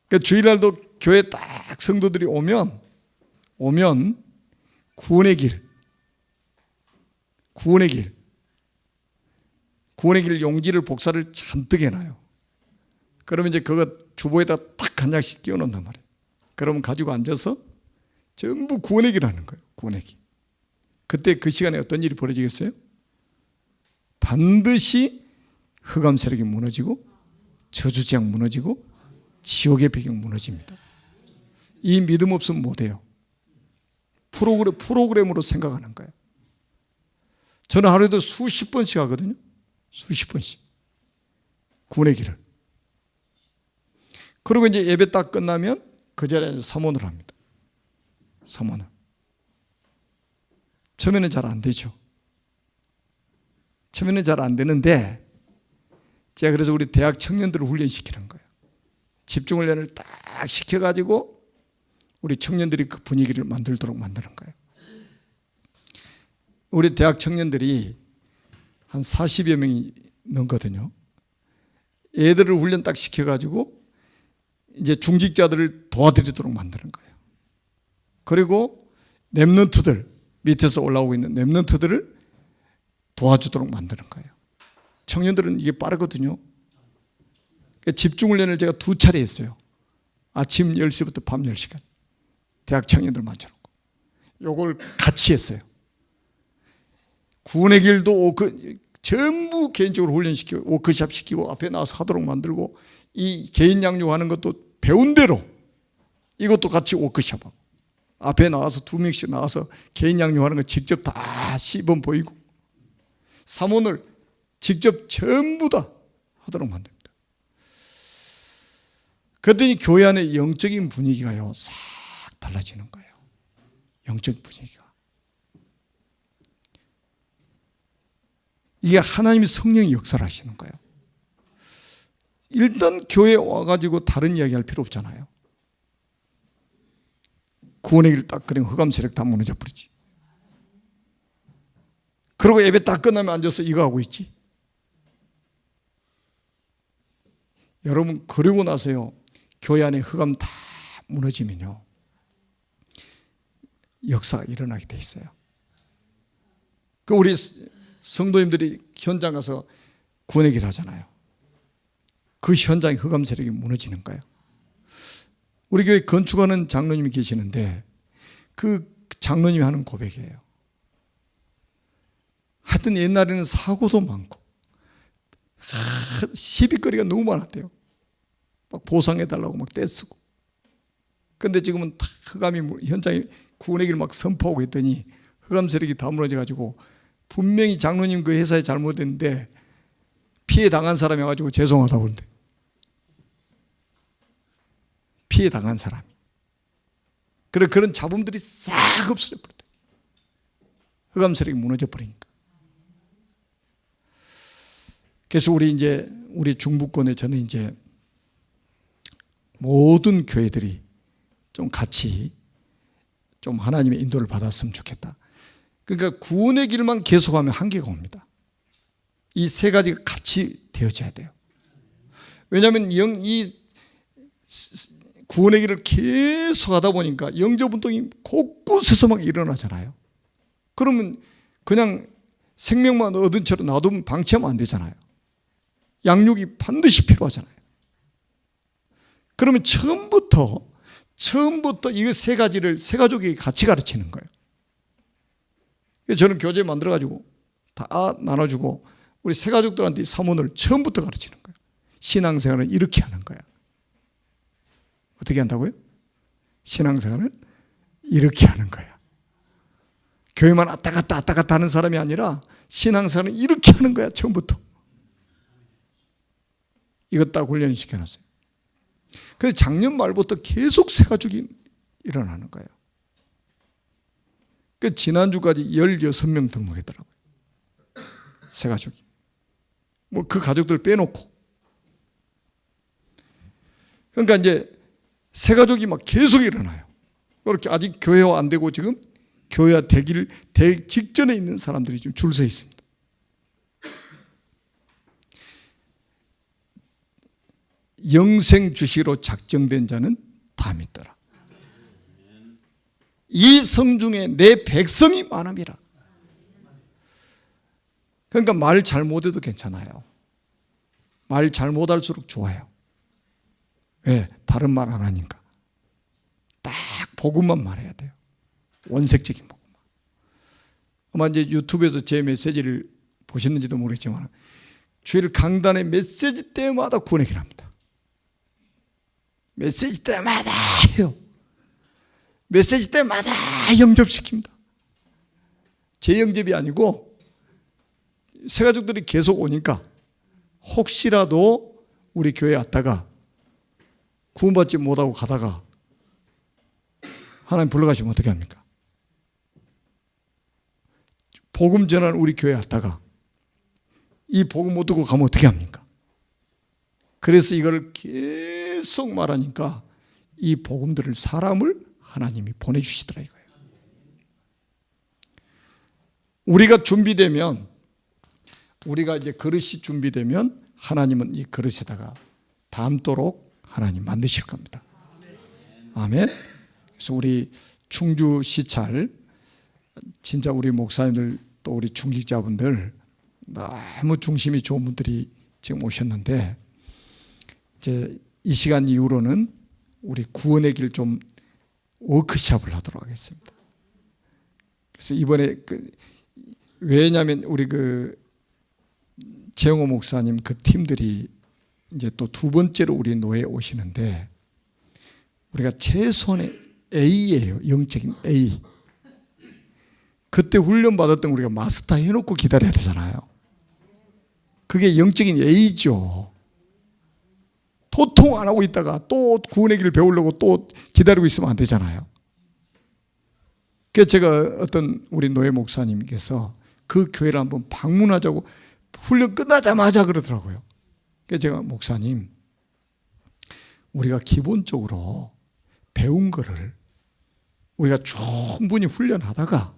그러니까 주일날도 교회 딱 성도들이 오면 구원의 길 용지를 복사를 잔뜩 해놔요. 그러면 이제 그거 주보에다 딱 한 장씩 끼워놓는단 말이에요. 그러면 가지고 앉아서 전부 구원의 길 하는 거예요. 구원의 길. 그때 그 시간에 어떤 일이 벌어지겠어요? 반드시 흑암 세력이 무너지고, 저주지향 무너지고, 지옥의 배경 무너집니다. 이 믿음 없으면 못해요. 프로그램으로 생각하는 거예요. 저는 하루에도 수십 번씩 하거든요. 수십 번씩. 구원의 길을. 그리고 이제 예배 딱 끝나면 그 자리에 사모를 합니다. 사모를. 처음에는 잘 안 되죠. 처음에는 잘 안 되는데, 제가 그래서 우리 대학 청년들을 훈련시키는 거예요. 집중훈련을 딱 시켜가지고 우리 청년들이 그 분위기를 만들도록 만드는 거예요. 우리 대학 청년들이 한 40여 명이 넘거든요. 애들을 훈련 딱 시켜가지고 이제 중직자들을 도와드리도록 만드는 거예요. 그리고 랩런트들, 밑에서 올라오고 있는 랩런트들을 도와주도록 만드는 거예요. 청년들은 이게 빠르거든요. 집중훈련을 제가 2차례 했어요. 아침 10시부터 밤 10시까지. 대학 청년들 맞춰놓고. 요걸 같이 했어요. 구원의 길도 전부 개인적으로 훈련시키고, 워크숍 시키고, 앞에 나와서 하도록 만들고, 이 개인 양육하는 것도 배운 대로 이것도 같이 워크숍하고, 앞에 나와서 2명씩 나와서 개인 양육하는 거 직접 다 시범 보이고, 사모를 직접 전부 다 하도록 만듭니다. 그랬더니 교회 안에 영적인 분위기가요 싹 달라지는 거예요. 영적 분위기가. 이게 하나님의 성령이 역사를 하시는 거예요. 일단 교회에 와가지고 다른 이야기 할 필요 없잖아요. 구원의 길 딱 그리면 흑암 세력 다 무너져 버리지. 그리고 예배 딱 끝나면 앉아서 이거 하고 있지. 여러분, 그러고 나서요, 교회 안에 흑암 다 무너지면요, 역사가 일어나게 돼 있어요. 그 우리 성도님들이 현장 가서 구원의 길 하잖아요. 그 현장에 흑암 세력이 무너지는 거예요. 우리 교회 건축하는 장로님이 계시는데 그 장로님이 하는 고백이에요. 하여튼 옛날에는 사고도 많고 시비거리가 너무 많았대요. 막 보상해달라고 막 떼쓰고. 근데 지금은 다 흑암이 현장에 구원의 길을 막 선포하고 있더니 흑암 세력이 다 무너져가지고 분명히 장로님 그 회사에 잘못했는데 피해 당한 사람이 와가지고 죄송하다고 그러는데, 피해 당한 사람이. 그런 잡음들이 싹 없어져 버렸대. 흑암 세력이 무너져 버리니까. 그래서 우리 중부권에 저는 이제 모든 교회들이 좀 같이 좀 하나님의 인도를 받았으면 좋겠다. 그러니까 구원의 길만 계속하면 한계가 옵니다. 이 세 가지가 같이 되어져야 돼요. 왜냐하면 이 구원의 길을 계속 하다 보니까 영접 운동이 곳곳에서 막 일어나잖아요. 그러면 그냥 생명만 얻은 채로 놔두면 방치하면 안 되잖아요. 양육이 반드시 필요하잖아요. 그러면 처음부터 이 세 가지를 세 가족이 같이 가르치는 거예요. 저는 교재 만들어가지고 다 나눠주고 우리 세 가족들한테 사문을 처음부터 가르치는 거예요. 신앙생활은 이렇게 하는 거야. 어떻게 한다고요? 신앙생활은 이렇게 하는 거야. 교회만 왔다 갔다 하는 사람이 아니라 신앙생활은 이렇게 하는 거야. 처음부터. 이것 다 훈련을 시켜놨어요. 그래서 작년 말부터 계속 세 가족이 일어나는 거예요. 그 지난주까지 16명 등록했더라고요. 세 가족이. 뭐 그 가족들 빼놓고. 그러니까 이제 세 가족이 막 계속 일어나요. 그렇게 아직 교회화 안 되고 지금 교회화 되기 직전에 있는 사람들이 지금 줄 서 있습니다. 영생 주시로 작정된 자는 다 믿더라. 이 성 중에 내 백성이 많음이라. 그러니까 말 잘못해도 괜찮아요. 말 잘못할수록 좋아요. 왜? 다른 말 안 하니까. 딱 복음만 말해야 돼요. 원색적인 복음만. 아마 이제 유튜브에서 제 메시지를 보셨는지도 모르겠지만 주일 강단의 메시지 때마다 구원의 길 합니다. 메시지 때마다 해요. 메시지 때마다 영접시킵니다. 제 영접이 아니고 새 가족들이 계속 오니까 혹시라도 우리 교회에 왔다가 구원받지 못하고 가다가 하나님 불러가시면 어떻게 합니까? 복음 전하는 우리 교회에 왔다가 이 복음 못 듣고 가면 어떻게 합니까? 그래서 이걸 계속 말하니까 이 복음들을 사람을 하나님이 보내주시더라 이거예요. 우리가 준비되면, 우리가 이제 그릇이 준비되면 하나님은 이 그릇에다가 담도록 하나님 만드실 겁니다. 아멘. 그래서 우리 충주 시찰 진짜 우리 목사님들 또 우리 중직자분들 너무 중심이 좋은 분들이 지금 오셨는데 이제 이 시간 이후로는 우리 구원의 길 좀 워크숍을 하도록 하겠습니다. 그래서 이번에 왜냐하면 우리 재영호 목사님 그 팀들이 이제 또 두 번째로 우리 노예에 오시는데 우리가 최소한의 A예요. 영적인 A. 그때 훈련받았던 우리가 마스터 해놓고 기다려야 되잖아요. 그게 영적인 A죠. 도통 안 하고 있다가 또 구원의 길을 배우려고 또 기다리고 있으면 안 되잖아요. 그래서 제가 어떤 우리 노예 목사님께서 그 교회를 한번 방문하자고 훈련 끝나자마자 그러더라고요. 그래서 제가 목사님, 우리가 기본적으로 배운 거를 우리가 충분히 훈련하다가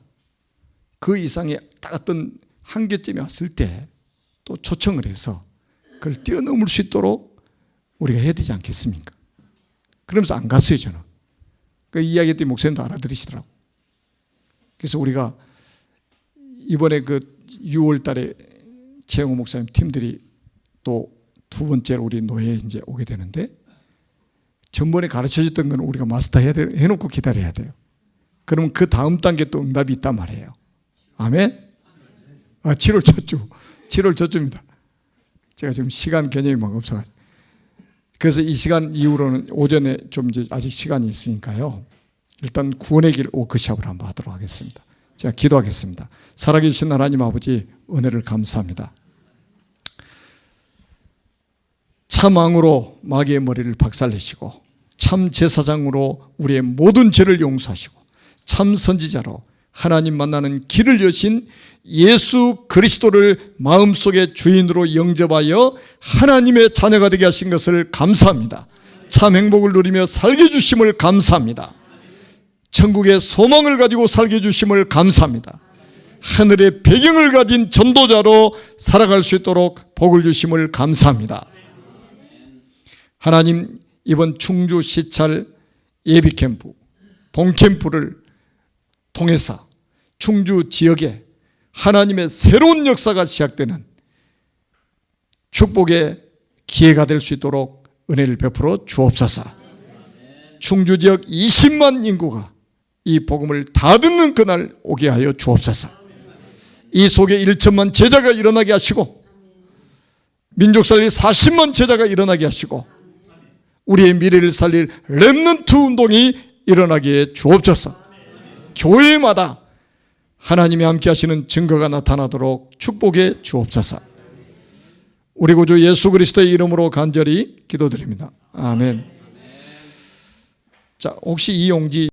그 이상의 딱 어떤 한계점이 왔을 때 또 초청을 해서 그걸 뛰어넘을 수 있도록 우리가 해야 되지 않겠습니까? 그러면서 안 갔어요, 저는. 그 이야기했더니 목사님도 알아들으시더라고. 그래서 우리가 이번에 그 6월 달에 최영호 목사님 팀들이 또 두 번째로 우리 노예에 이제 오게 되는데, 전번에 가르쳐 줬던 건 우리가 마스터 해놓고 기다려야 돼요. 그러면 그 다음 단계 또 응답이 있단 말이에요. 아멘? 7월 초쯤. 7월 초쯤입니다. 제가 지금 시간 개념이 막 없어가지고. 그래서 이 시간 이후로는 오전에 좀 이제 아직 시간이 있으니까요. 일단 구원의 길 워크숍을 한번 하도록 하겠습니다. 제가 기도하겠습니다. 살아계신 하나님 아버지, 은혜를 감사합니다. 참 왕으로 마귀의 머리를 박살내시고, 참 제사장으로 우리의 모든 죄를 용서하시고, 참 선지자로 하나님 만나는 길을 여신 예수 그리스도를 마음속의 주인으로 영접하여 하나님의 자녀가 되게 하신 것을 감사합니다. 참 행복을 누리며 살게 해주심을 감사합니다. 천국의 소망을 가지고 살게 해주심을 감사합니다. 하늘의 배경을 가진 전도자로 살아갈 수 있도록 복을 주심을 감사합니다. 하나님, 이번 충주 시찰 예비캠프, 본캠프를 통해서 충주 지역에 하나님의 새로운 역사가 시작되는 축복의 기회가 될 수 있도록 은혜를 베풀어 주옵소서. 충주 지역 20만 인구가 이 복음을 다 듣는 그날 오게 하여 주옵소서. 이 속에 1천만 제자가 일어나게 하시고, 민족살리 40만 제자가 일어나게 하시고, 우리의 미래를 살릴 렘넌트 운동이 일어나게 해 주옵소서. 교회마다 하나님이 함께 하시는 증거가 나타나도록 축복해 주옵소서. 우리 구주 예수 그리스도의 이름으로 간절히 기도드립니다. 아멘. 자, 혹시 이 용지